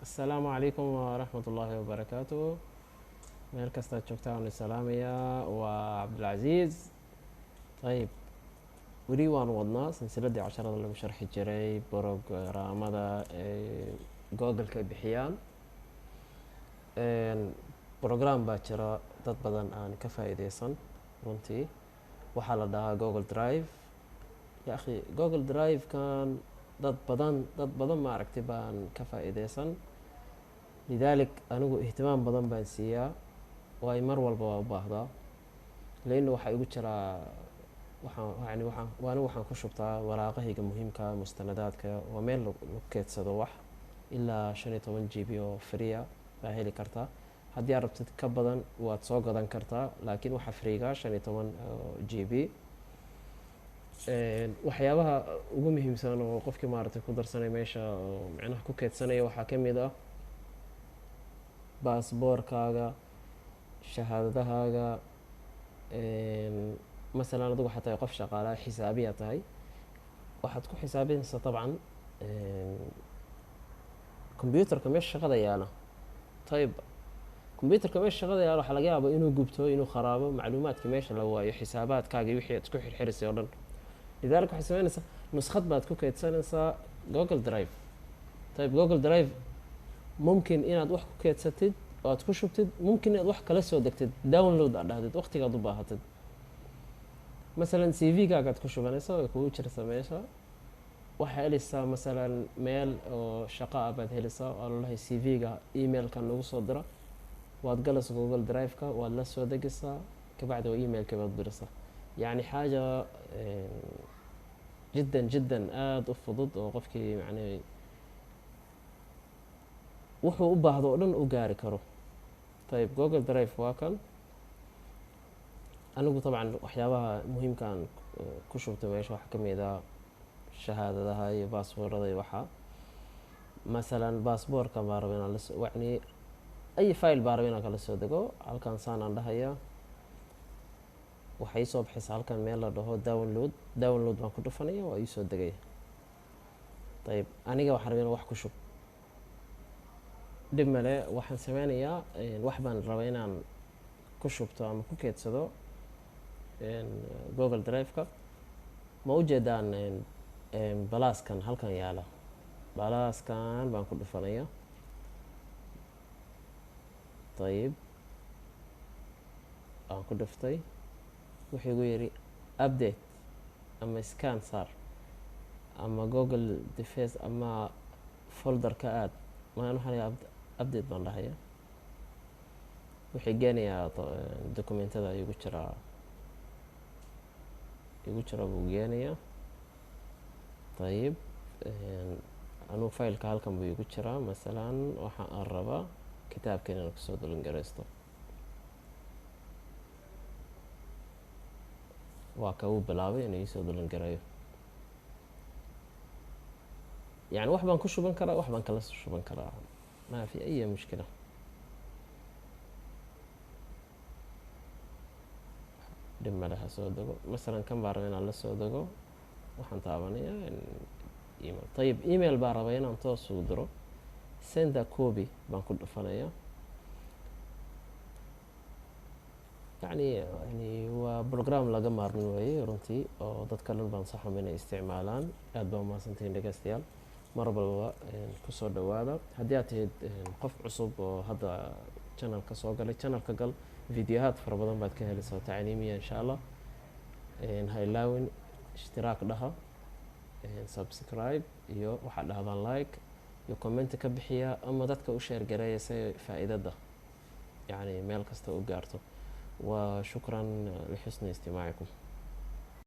السلام عليكم ورحمة الله وبركاته. meel kastaad joogtaan waan salaamayaa waa cabdilcasiis. ayib weli waan wadnaa silsiladii casharada lagu sharxi jiray brogaraamada google-ka ay bixiyaan. brogram baa jira dad badan aan ka faa'iideysan runtii, waxaa la dhahaa google drive. ya akhi google drive-kan dad badan ma aragtay baan ka faa'iideysan, lidaalik anigu ihtimaam badan baan siiyaa, waay mar walba waa u baahdaa. leanna waxaa igu jiraa anigu waxaan ku shubtaa waraaqahayga muhiimka mustanadaadka, waa meel lagu keedsado wax ilaa 15 GB oo free baa heli kartaa. haddii aad rabtid ka badan waad soo gadan kartaa, laakiin waxaa freega 15 GB. waxyaabaha ugu muhiimsan oo qofkii maaragtay ku darsanay meesha oo macnaha ku keedsanaya waxaa ka mid ah baasboorkaaga, shahaadadahaaga. masalan adigu xataa qof shaqaalaha xisaabiya tahay, waxaad ku xisaabinaysaa dabcan combyuutarka meesha shaqada yaala. tayib combyuutarka meesha shaqada yaala waxaa laga yaabaa inuu gubto, inuu kharaabo, macluumaadka meesha la waayo, xisaabaadkaaga iyo wixii aad isku xirxirisay oo dhan. lidalik waxay samaynaysaa nuskhad baad ku keedsanaysaa google drive. tayib google drive mumkin inaad wax ku keedsatid oo aad ku shubtid, mumkin inaad wax kala soo degtid, download aad dhahdid waqtigaad u baahatid. masalan cv-gaagaad ku shubanaysa way kugu jirta meesha, waxaa helaysaa masalan meel oo shaqo ah baad helaysaa oo lalahay cv-ga emailkan lagu soo dira, waad galaysa google drive-ka, waad la soo degaysaa, kabacdi waa emailka baad diraysaa. yacni xaaja jiddan aada u fudud oo qofkii macnaa wuxuu u baahdo oo dhan u gaari karo. tayib google drive waa kan. anigu dabcan waxyaabaha muhiimkaan ku shubtay meesha waxaa ka mid ah shahaadadaha iyo baasboorada iyo waxaa. masalan baasboorka baa raba inaan yacni ay file baa raba inaan kala soo dego, halkan saanaan dhahayaa, waxay soo baxaysaa halkan meel la dhaho download baan ku dhufanaya, waa ii soo degaya. tayib aniga waxaan rabaa inaan wax ku shub, dhib male, waxaan sameynayaa wax baan rabaa inaan ku shubto ama ku keedsado google drive-ka. ma u jeedaan balaaskan halkan yaala, balaaskan baan ku dhufanaya. tayib aan ku dhuftay, wuxuu igu yidhi update ama scan saar ama google device ama folderka aad maan waxaan update baan dhahaya. wixii geenayaa dokumentada igu jira buu geenayaa. tayib anuu faylka halkan buu igu jiraa, masalan waxa aan rabaa kitaabkan inaan kusoo dalangaraysto. waa ka uu bilaabay inuu iisoo dalangarayo. يعني wax baan ku shuban karaa, wax baan kala shuban karaa, ma fi ay mushkila. dhima laha soo dago masalan kan baan rabaa inaan la soo dago, waxaan taabanayaa email. tayib email baan rabaa inaan toos ugu diro, send a copy baan ku dhufanayaa. يعني waa program laga maarmin weeye runtii oo dadka dhan baan saxam inay isticmaalaan. aad baa umahadsantihiin dhegeystayaal, mar walba kusoo dhawaada. haddii aad tihid qof cusub oo hadda channelka soo galay, channelka gal, فيديوهات fara badan baad ka helaysaa tacliimiya insha Allah. ha ilaawin ishtiraak dhaha, subscribe iyo waxaad dhahdaan like iyo comment ka bixiya ama dadka u share gareeya si faa'iidada يعني meel kasta u gaarto. وشكرا لحسن استماعكم.